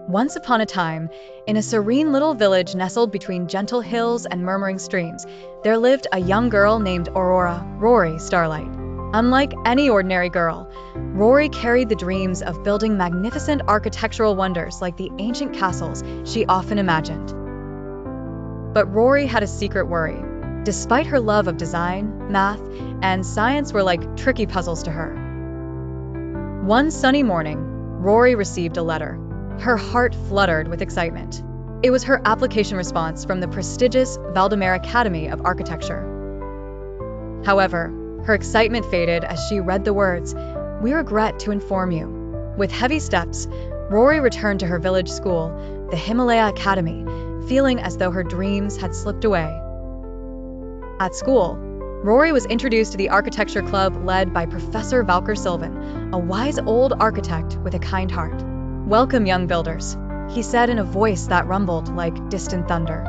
Once upon a time, in a serene little village nestled between gentle hills and murmuring streams, there lived a young girl named Aurora, Rory Starlight. Unlike any ordinary girl, Rory carried the dreams of building magnificent architectural wonders like the ancient castles she often imagined. But Rory had a secret worry. Despite her love of design, math, and science were like tricky puzzles to her. One sunny morning, Rory received a letter. Her heart fluttered with excitement. It was her application response from the prestigious Valdemaire Academy of Architecture. However, her excitement faded as she read the words, "We regret to inform you." With heavy steps, Rory returned to her village school, the Valdemaire Academy, feeling as though her dreams had slipped away. At school, Rory was introduced to the architecture club led by Professor Sylvan, a wise old architect with a kind heart. "Welcome, young builders," he said in a voice that rumbled like distant thunder.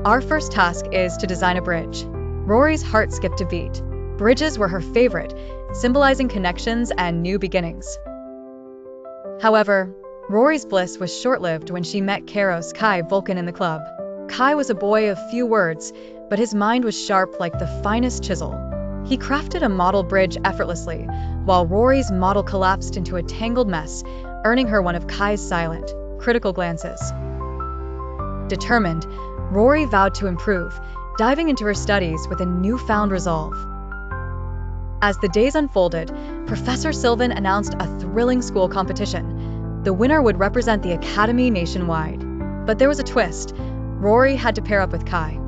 "Our first task is to design a bridge." Rory's heart skipped a beat. Bridges were her favorite, symbolizing connections and new beginnings. However, Rory's bliss was short-lived when she met Kairos Kai Vulcan in the club. Kai was a boy of few words, but his mind was sharp like the finest chisel. He crafted a model bridge effortlessly, while Rory's model collapsed into a tangled mess, earning her one of Kai's silent, critical glances. Determined, Rory vowed to improve, diving into her studies with a newfound resolve. As the days unfolded, Professor Sylvan announced a thrilling school competition. The winner would represent the Academy nationwide. But there was a twist. Rory had to pair up with Kai.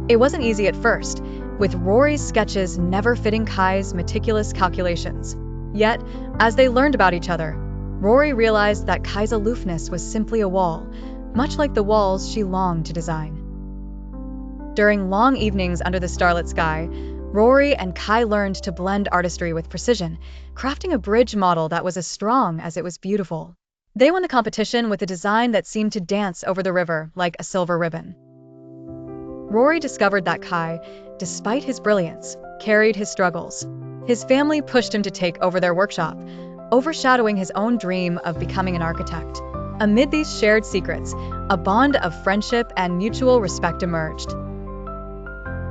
It wasn't easy at first, with Rory's sketches never fitting Kai's meticulous calculations. Yet, as they learned about each other, Rory realized that Kai's aloofness was simply a wall, much like the walls she longed to design. During long evenings under the starlit sky, Rory and Kai learned to blend artistry with precision, crafting a bridge model that was as strong as it was beautiful. They won the competition with a design that seemed to dance over the river like a silver ribbon. Rory discovered that Kai, despite his brilliance, carried his struggles. His family pushed him to take over their workshop, overshadowing his own dream of becoming an architect. Amid these shared secrets, a bond of friendship and mutual respect emerged.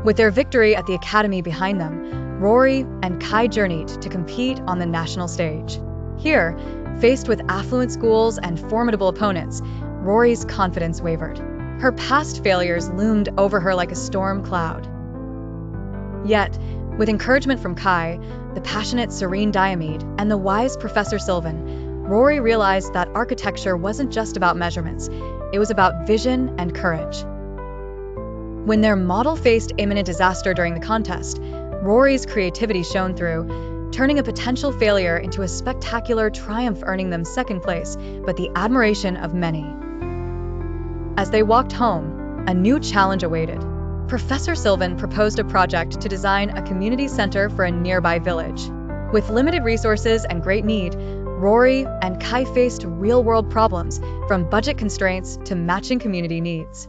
With their victory at the academy behind them, Rory and Kai journeyed to compete on the national stage. Here, faced with affluent schools and formidable opponents, Rory's confidence wavered. Her past failures loomed over her like a storm cloud. Yet, with encouragement from Kai, the passionate Serene Diomede, and the wise Professor Sylvan, Rory realized that architecture wasn't just about measurements, it was about vision and courage. When their model faced imminent disaster during the contest, Rory's creativity shone through, turning a potential failure into a spectacular triumph, earning them second place, but the admiration of many. As they walked home, a new challenge awaited. Professor Sylvan proposed a project to design a community center for a nearby village. With limited resources and great need, Rory and Kai faced real-world problems, from budget constraints to matching community needs.